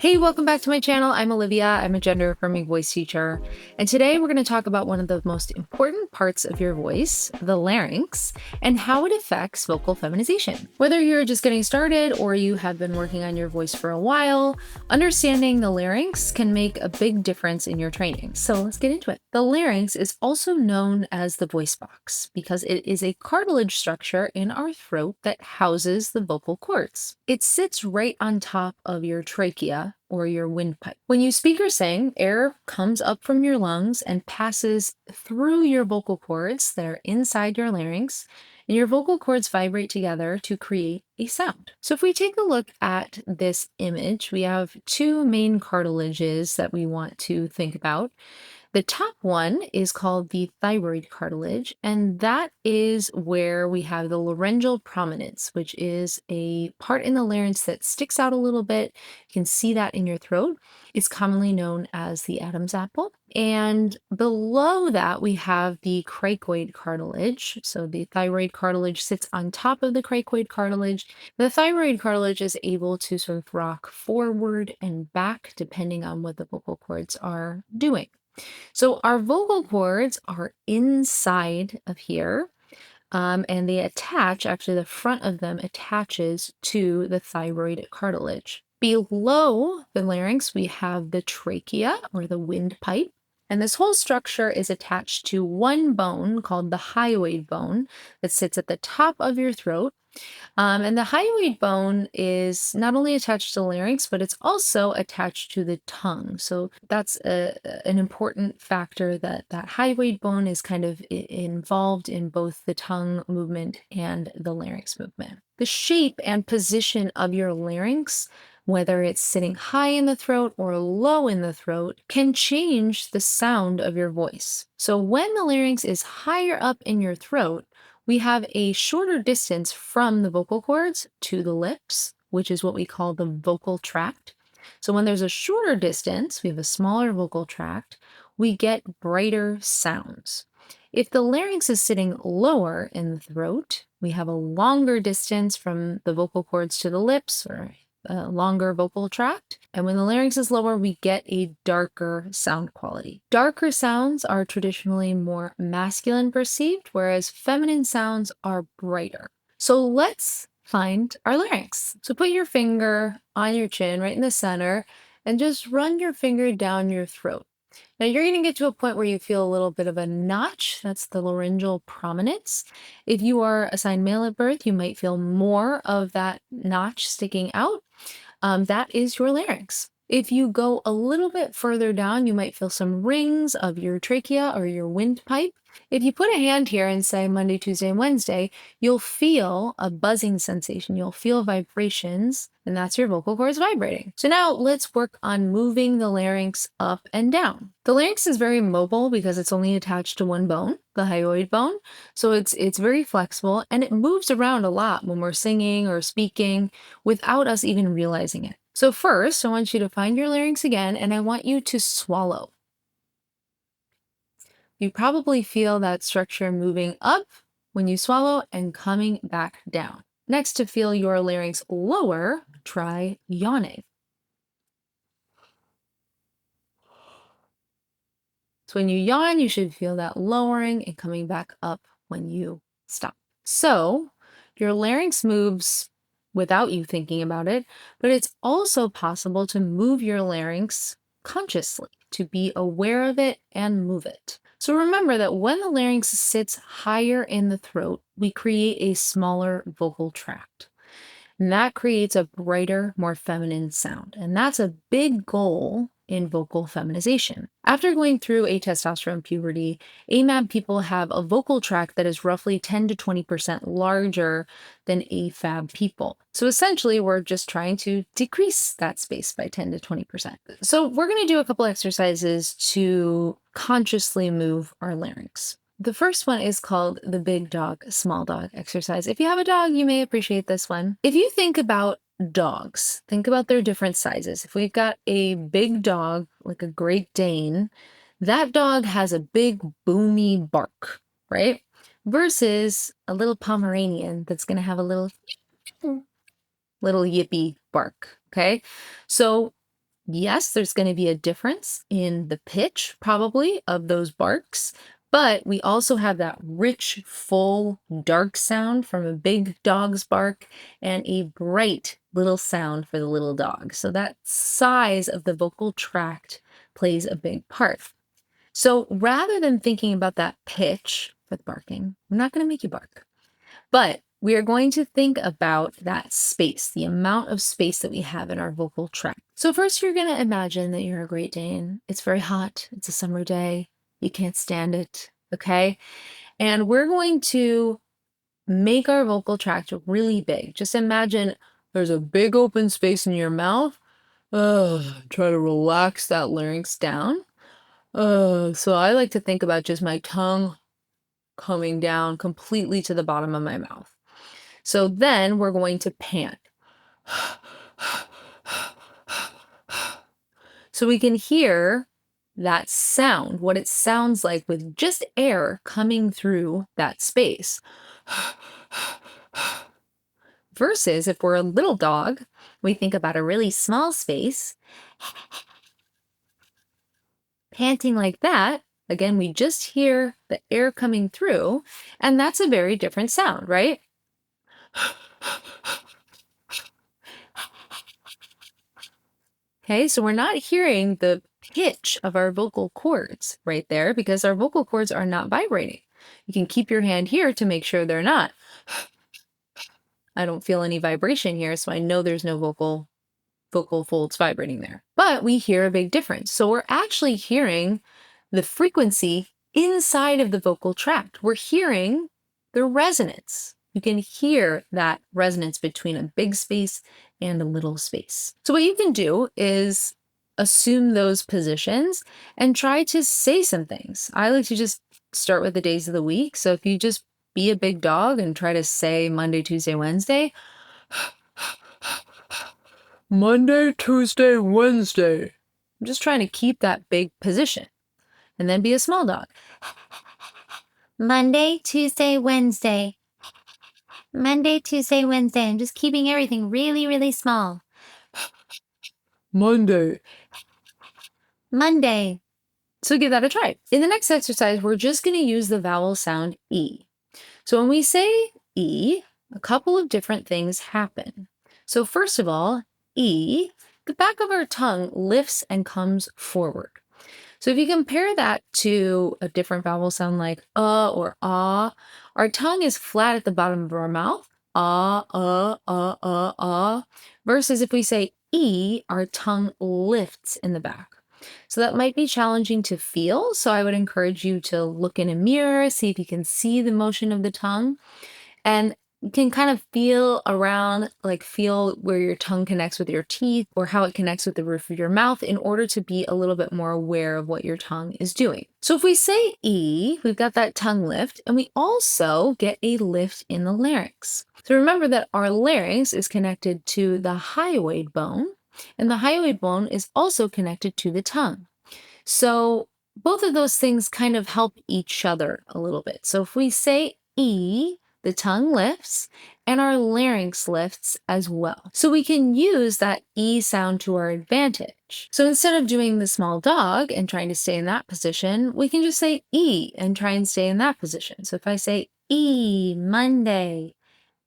Hey, welcome back to my channel. I'm Olivia. I'm a gender affirming voice teacher. And today we're going to talk about one of the most important parts of your voice, the larynx, and how it affects vocal feminization. Whether you're just getting started or you have been working on your voice for a while, understanding the larynx can make a big difference in your training. So let's get into it. The larynx is also known as the voice box because it is a cartilage structure in our throat that houses the vocal cords. It sits right on top of your trachea or your windpipe. When you speak or sing, air comes up from your lungs and passes through your vocal cords that are inside your larynx, and your vocal cords vibrate together to create a sound. So if we take a look at this image, we have two main cartilages that we want to think about. The top one is called the thyroid cartilage, and that is where we have the laryngeal prominence, which is a part in the larynx that sticks out a little bit. You can see that in your throat. It's commonly known as the Adam's apple. And below that, we have the cricoid cartilage. So the thyroid cartilage sits on top of the cricoid cartilage. The thyroid cartilage is able to sort of rock forward and back depending on what the vocal cords are doing. So our vocal cords are inside of here, and they attach, actually the front of them attaches to the thyroid cartilage. Below the larynx, we have the trachea or the windpipe. And this whole structure is attached to one bone called the hyoid bone that sits at the top of your throat. And the hyoid bone is not only attached to the larynx, but it's also attached to the tongue. So that's an important factor that hyoid bone is kind of involved in both the tongue movement and the larynx movement. The shape and position of your larynx, whether it's sitting high in the throat or low in the throat, can change the sound of your voice. So when the larynx is higher up in your throat, we have a shorter distance from the vocal cords to the lips, which is what we call the vocal tract. So when there's a shorter distance, we have a smaller vocal tract, we get brighter sounds. If the larynx is sitting lower in the throat, we have a longer distance from the vocal cords to the lips, or a longer vocal tract. And when the larynx is lower, we get a darker sound quality. Darker sounds are traditionally more masculine perceived, whereas feminine sounds are brighter. So let's find our larynx. So put your finger on your chin, right in the center, and just run your finger down your throat. Now you're going to get to a point where you feel a little bit of a notch. That's the laryngeal prominence. If you are assigned male at birth, you might feel more of that notch sticking out. That is your larynx. If you go a little bit further down, you might feel some rings of your trachea or your windpipe. If you put a hand here and say Monday, Tuesday, and Wednesday, you'll feel a buzzing sensation. You'll feel vibrations, and that's your vocal cords vibrating. So now let's work on moving the larynx up and down. The larynx is very mobile because it's only attached to one bone, the hyoid bone. So it's very flexible, and it moves around a lot when we're singing or speaking without us even realizing it. So first, I want you to find your larynx again, and I want you to swallow. You probably feel that structure moving up when you swallow and coming back down. Next, to feel your larynx lower, try yawning. So when you yawn, you should feel that lowering and coming back up when you stop. So your larynx moves without you thinking about it, but it's also possible to move your larynx consciously, to be aware of it and move it. So remember that when the larynx sits higher in the throat, we create a smaller vocal tract. And that creates a brighter, more feminine sound. And that's a big goal in vocal feminization. After going through a testosterone puberty, AMAB people have a vocal tract that is roughly 10 to 20% larger than AFAB people. So essentially, we're just trying to decrease that space by 10 to 20%. So we're going to do a couple exercises to consciously move our larynx. The first one is called the big dog, small dog exercise. If you have a dog, you may appreciate this one. If you think about dogs, think about their different sizes. If we've got a big dog, like a Great Dane, that dog has a big boomy bark, right? Versus a little Pomeranian that's going to have a little yippy bark, okay? So Yes, there's going to be a difference in the pitch, probably, of those barks, but we also have that rich, full, dark sound from a big dog's bark and a bright little sound for the little dog. So that size of the vocal tract plays a big part. So rather than thinking about that pitch for the barking, I'm not going to make you bark. But we are going to think about that space, the amount of space that we have in our vocal tract. So first you're going to imagine that you're a Great Dane. It's very hot. It's a summer day. You can't stand it. Okay. And we're going to make our vocal tract really big. Just imagine there's a big open space in your mouth. Try to relax that larynx down. So I like to think about just my tongue coming down completely to the bottom of my mouth. So then we're going to pant. So we can hear that sound, what it sounds like with just air coming through that space. Versus if we're a little dog, we think about a really small space, panting like that. Again, we just hear the air coming through, and that's a very different sound, right? Okay, so we're not hearing the pitch of our vocal cords right there because our vocal cords are not vibrating. You can keep your hand here to make sure they're not. I don't feel any vibration here, so I know there's no vocal folds vibrating there. But we hear a big difference. So we're actually hearing the frequency inside of the vocal tract. We're hearing the resonance. You can hear that resonance between a big space and a little space. So what you can do is assume those positions and try to say some things. I like to just start with the days of the week. So if you just be a big dog and try to say Monday, Tuesday, Wednesday, Monday, Tuesday, Wednesday. I'm just trying to keep that big position. And then be a small dog. Monday, Tuesday, Wednesday. Monday, Tuesday, Wednesday. I'm just keeping everything really, really small. Monday. Monday. So give that a try. In the next exercise, we're just going to use the vowel sound E. So when we say E, a couple of different things happen. So first of all, E, the back of our tongue lifts and comes forward. So if you compare that to a different vowel sound like or ah, our tongue is flat at the bottom of our mouth, versus if we say E, our tongue lifts in the back. So that might be challenging to feel. So I would encourage you to look in a mirror, see if you can see the motion of the tongue. And you can kind of feel around, like feel where your tongue connects with your teeth or how it connects with the roof of your mouth in order to be a little bit more aware of what your tongue is doing. So if we say E, we've got that tongue lift, and we also get a lift in the larynx. So remember that our larynx is connected to the hyoid bone, and the hyoid bone is also connected to the tongue. So both of those things kind of help each other a little bit. So if we say E, the tongue lifts and our larynx lifts as well. So we can use that E sound to our advantage. So instead of doing the small dog and trying to stay in that position, we can just say E and try and stay in that position. So if I say E, Monday,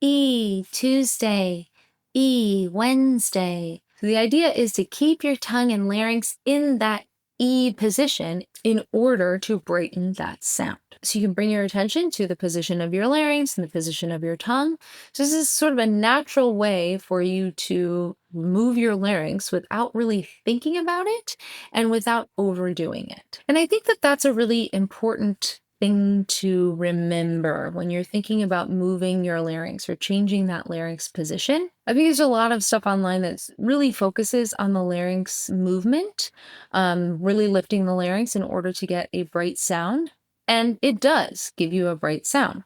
E, Tuesday, E, Wednesday. So the idea is to keep your tongue and larynx in that E position in order to brighten that sound. So you can bring your attention to the position of your larynx and the position of your tongue. So this is sort of a natural way for you to move your larynx without really thinking about it and without overdoing it. And I think that that's a really important thing to remember when you're thinking about moving your larynx or changing that larynx position. I think there's a lot of stuff online that really focuses on the larynx movement, really lifting the larynx in order to get a bright sound. And it does give you a bright sound.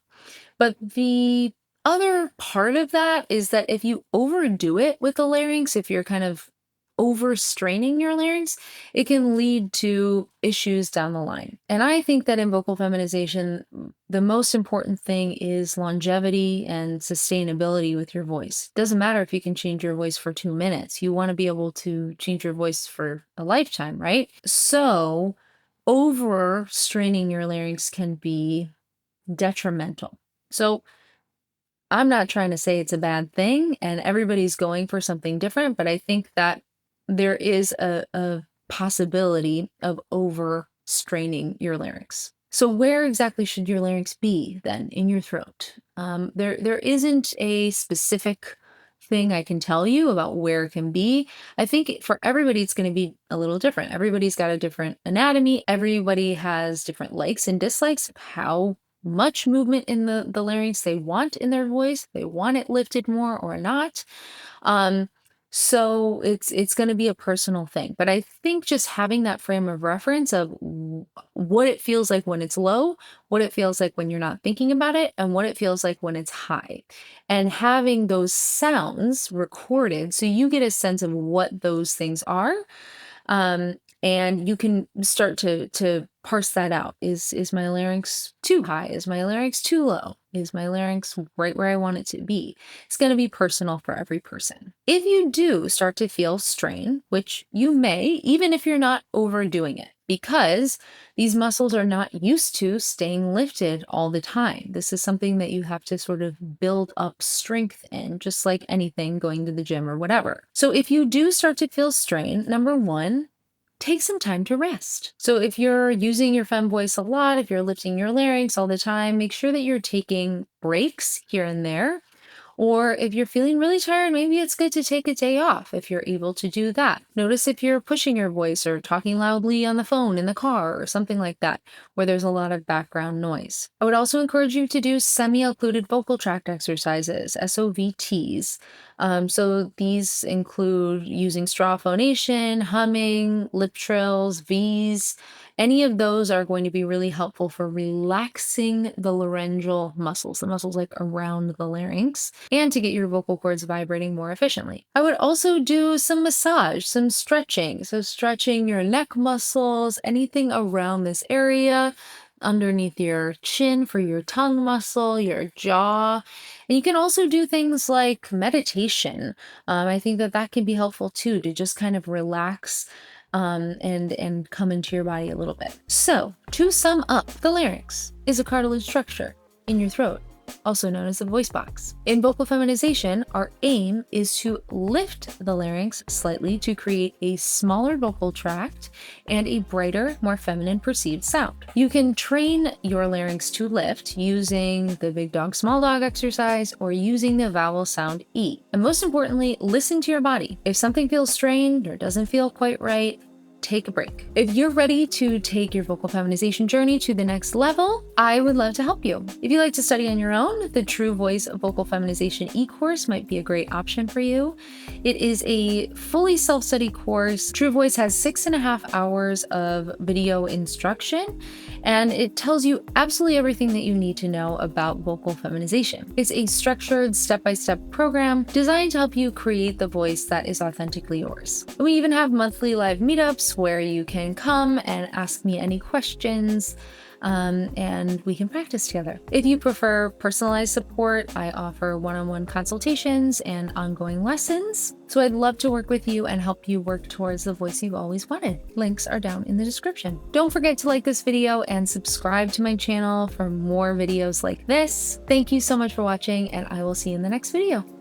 But the other part of that is that if you overdo it with the larynx, if you're kind of overstraining your larynx, it can lead to issues down the line. And I think that in vocal feminization, the most important thing is longevity and sustainability with your voice. It doesn't matter if you can change your voice for 2 minutes. You want to be able to change your voice for a lifetime, right? So overstraining your larynx can be detrimental. So I'm not trying to say it's a bad thing, and everybody's going for something different, but I think that there is a possibility of overstraining your larynx. So where exactly should your larynx be then in your throat? There isn't a specific thing I can tell you about where it can be. I think for everybody, it's going to be a little different. Everybody's got a different anatomy. Everybody has different likes and dislikes of how much movement in the larynx they want in their voice. They want it lifted more or not. Um, so it's going to be a personal thing. But I think just having that frame of reference of what it feels like when it's low, what it feels like when you're not thinking about it, and what it feels like when it's high. And having those sounds recorded so you get a sense of what those things are. And you can start to parse that out. Is my larynx too high? Is my larynx too low? Is my larynx right where I want it to be? It's going to be personal for every person. If you do start to feel strain, which you may, even if you're not overdoing it, because these muscles are not used to staying lifted all the time. This is something that you have to sort of build up strength in, just like anything going to the gym or whatever. So if you do start to feel strain, number one, take some time to rest. So if you're using your fem voice a lot, if you're lifting your larynx all the time, make sure that you're taking breaks here and there. Or if you're feeling really tired, maybe it's good to take a day off if you're able to do that. Notice if you're pushing your voice or talking loudly on the phone in the car or something like that, where there's a lot of background noise. I would also encourage you to do semi-occluded vocal tract exercises, SOVTs. So these include using straw phonation, humming, lip trills, Vs. Any of those are going to be really helpful for relaxing the laryngeal muscles, the muscles like around the larynx, and to get your vocal cords vibrating more efficiently. I would also do some massage, some stretching. So stretching your neck muscles, anything around this area, underneath your chin for your tongue muscle, your jaw. And you can also do things like meditation. I think that can be helpful too, to just kind of relax and come into your body a little bit. So to sum up, the larynx is a cartilage structure in your throat, also known as the voice box. In vocal feminization, our aim is to lift the larynx slightly to create a smaller vocal tract and a brighter, more feminine perceived sound. You can train your larynx to lift using the big dog, small dog exercise or using the vowel sound E. And most importantly, listen to your body. If something feels strained or doesn't feel quite right, take a break. If you're ready to take your vocal feminization journey to the next level, I would love to help you. If you like to study on your own, the True Voice Vocal Feminization e-course might be a great option for you. It is a fully self-study course. True Voice has 6.5 hours of video instruction, and it tells you absolutely everything that you need to know about vocal feminization. It's a structured step-by-step program designed to help you create the voice that is authentically yours. We even have monthly live meetups where you can come and ask me any questions, and we can practice together. If you prefer personalized support, I offer one-on-one consultations and ongoing lessons. So I'd love to work with you and help you work towards the voice you've always wanted. Links are down in the description. Don't forget to like this video and subscribe to my channel for more videos like this. Thank you so much for watching, and I will see you in the next video.